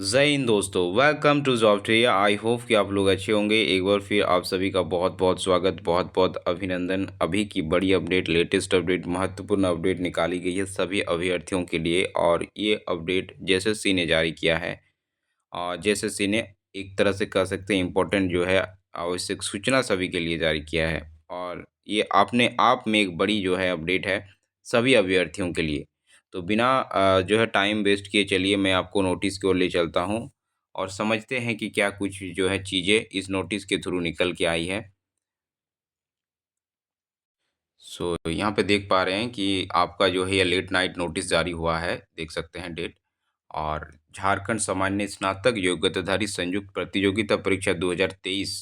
जय हिंद दोस्तों, वेलकम टू जॉब ट्रिया। आई होप कि आप लोग अच्छे होंगे। एक बार फिर आप सभी का बहुत बहुत स्वागत, बहुत बहुत अभिनंदन। अभी की बड़ी अपडेट, लेटेस्ट अपडेट, महत्वपूर्ण अपडेट निकाली गई है सभी अभ्यर्थियों के लिए। और ये अपडेट जेएसएससी ने जारी किया है। और जेएसएससी ने एक तरह से कह सकते हैं इम्पोर्टेंट जो है आवश्यक सूचना सभी के लिए जारी किया है। और ये अपने आप में एक बड़ी जो है अपडेट है सभी अभ्यर्थियों के लिए। तो बिना जो है टाइम वेस्ट किए चलिए मैं आपको नोटिस की ओर ले चलता हूँ और समझते हैं कि क्या कुछ जो है चीज़ें इस नोटिस के थ्रू निकल के आई है। यहाँ पे देख पा रहे हैं कि आपका जो है ये लेट नाइट नोटिस जारी हुआ है, देख सकते हैं डेट। और झारखंड सामान्य स्नातक योग्यताधारी संयुक्त प्रतियोगिता परीक्षा 2023,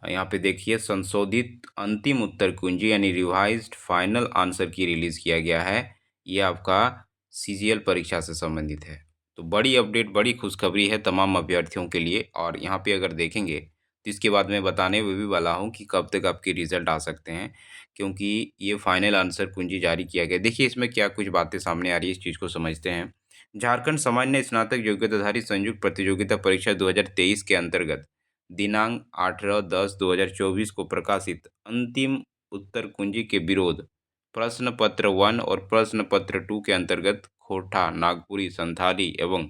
यहाँ पे देखिए संशोधित अंतिम उत्तर कुंजी यानी रिवाइज्ड फाइनल आंसर की रिलीज किया गया है। ये आपका सीजीएल परीक्षा से संबंधित है। तो बड़ी अपडेट, बड़ी खुशखबरी है तमाम अभ्यर्थियों के लिए। और यहाँ पे अगर देखेंगे तो इसके बाद मैं बताने भी वाला हूँ कि कब तक आपके रिजल्ट आ सकते हैं, क्योंकि ये फाइनल आंसर कुंजी जारी किया गया। देखिए इसमें क्या कुछ बातें सामने आ रही है, इस चीज़ को समझते हैं। झारखंड सामान्य स्नातक योग्यताधारी संयुक्त प्रतियोगिता परीक्षा 2023 के अंतर्गत दिनांक 18/10/2024 को प्रकाशित अंतिम उत्तर कुंजी के विरोध प्रश्न पत्र 1 और प्रश्न पत्र 2 के अंतर्गत खोरठा, नागपुरी, संथाली एवं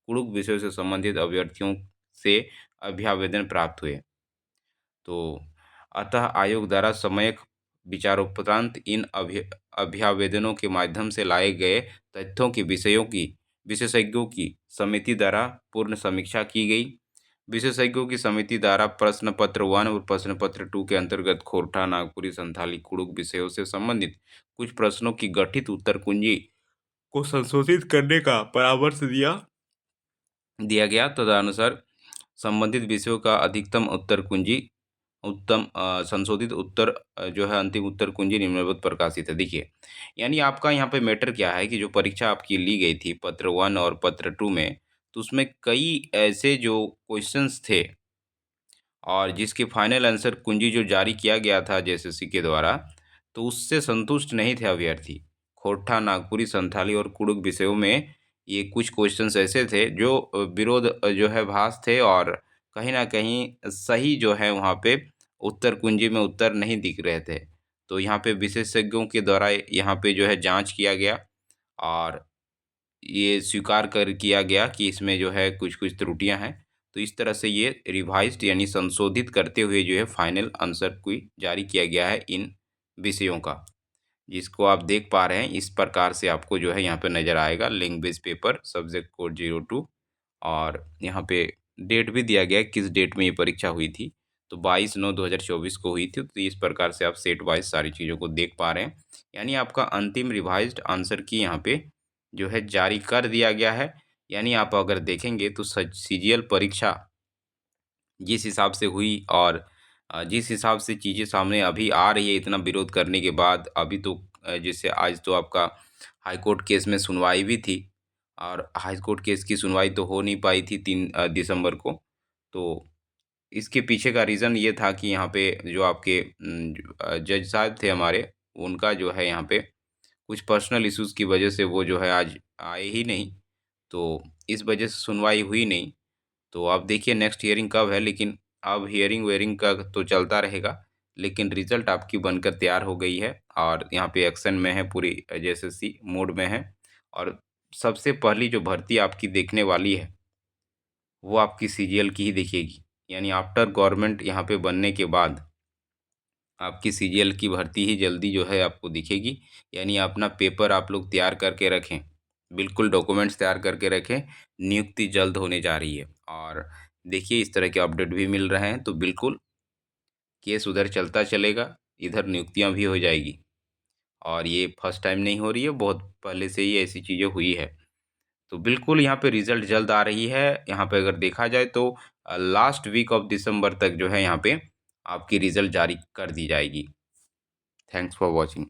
कुड़ुक विषयों से संबंधित अभ्यर्थियों से अभ्यावेदन प्राप्त हुए। तो अतः आयोग द्वारा सम्यक विचारोपरांत इन अभ्यावेदनों के माध्यम से लाए गए तथ्यों की विशेषज्ञों की समिति द्वारा पूर्ण समीक्षा की गई। विशेषज्ञों की समिति द्वारा प्रश्न पत्र 1 और प्रश्न पत्र 2 के अंतर्गत खोरठा, नागपुरी, संथाली, कुड़ुक विषयों से संबंधित कुछ प्रश्नों की गठित उत्तर कुंजी को संशोधित करने का परामर्श दिया गया। तदनुसार संबंधित विषयों का अधिकतम उत्तर कुंजी संशोधित उत्तर जो है अंतिम उत्तर कुंजी निम्नवत प्रकाशित है। देखिए यानी आपका यहाँ पे मैटर क्या है कि जो परीक्षा आपकी ली गई थी पत्र 1 और पत्र 2 में, तो उसमें कई ऐसे जो क्वेश्चंस थे और जिसकी फाइनल आंसर कुंजी जो जारी किया गया था जेएसएससी के द्वारा, तो उससे संतुष्ट नहीं थे अभ्यर्थी। खोरठा, नागपुरी, संथाली और कुड़ुक विषयों में ये कुछ क्वेश्चंस ऐसे थे जो विरोध जो है भास थे और कहीं ना कहीं सही जो है वहाँ पे उत्तर कुंजी में उत्तर नहीं दिख रहे थे। तो यहाँ पे विशेषज्ञों के द्वारा यहाँ पे जो है जांच किया गया और ये स्वीकार कर किया गया कि इसमें जो है कुछ कुछ त्रुटियां हैं। तो इस तरह से ये रिवाइज्ड यानी संशोधित करते हुए जो है फाइनल आंसर कोई जारी किया गया है इन विषयों का, जिसको आप देख पा रहे हैं। इस प्रकार से आपको जो है यहाँ पे नज़र आएगा लैंग्वेज पेपर सब्जेक्ट कोड 02। और यहाँ पे डेट भी दिया गया है किस डेट में ये परीक्षा हुई थी। तो 22/9/2024 को हुई थी। तो इस प्रकार से आप सेट वाइज सारी चीज़ों को देख पा रहे हैं। यानी आपका अंतिम रिवाइज्ड आंसर की यहाँ पे जो है जारी कर दिया गया है। यानी आप अगर देखेंगे तो सीजीएल परीक्षा जिस हिसाब से हुई और जिस हिसाब से चीज़ें सामने अभी आ रही है इतना विरोध करने के बाद, अभी तो जैसे आज तो आपका हाई कोर्ट केस में सुनवाई भी थी और हाई कोर्ट केस की सुनवाई तो हो नहीं पाई थी 3 दिसंबर को। तो इसके पीछे का रीज़न ये था कि यहाँ पे जो आपके जज साहब थे हमारे, उनका जो है यहाँ पे कुछ पर्सनल इश्यूज़ की वजह से वो जो है आज आए ही नहीं। तो इस वजह से सुनवाई हुई नहीं। तो आप देखिए नेक्स्ट हियरिंग कब है, लेकिन अब हियरिंग वेयरिंग का तो चलता रहेगा। लेकिन रिज़ल्ट आपकी बनकर तैयार हो गई है और यहाँ पे एक्शन में है, पूरी जेएसएससी मोड में है। और सबसे पहली जो भर्ती आपकी देखने वाली है वो आपकी सीजीएल की ही दिखेगी। यानी आफ्टर गवर्नमेंट यहाँ पे बनने के बाद आपकी सीजीएल की भर्ती ही जल्दी जो है आपको दिखेगी। यानी अपना पेपर आप लोग तैयार करके रखें, बिल्कुल डॉक्यूमेंट्स तैयार करके रखें। नियुक्ति जल्द होने जा रही है। और देखिए इस तरह के अपडेट भी मिल रहे हैं, तो बिल्कुल केस उधर चलता चलेगा, इधर नियुक्तियां भी हो जाएगी। और ये फर्स्ट टाइम नहीं हो रही है, बहुत पहले से ही ऐसी चीज़ें हुई है। तो बिल्कुल यहाँ पे रिजल्ट जल्द आ रही है। यहाँ पे अगर देखा जाए तो लास्ट वीक ऑफ दिसंबर तक जो है यहाँ पे आपकी रिजल्ट जारी कर दी जाएगी। Thanks for watching.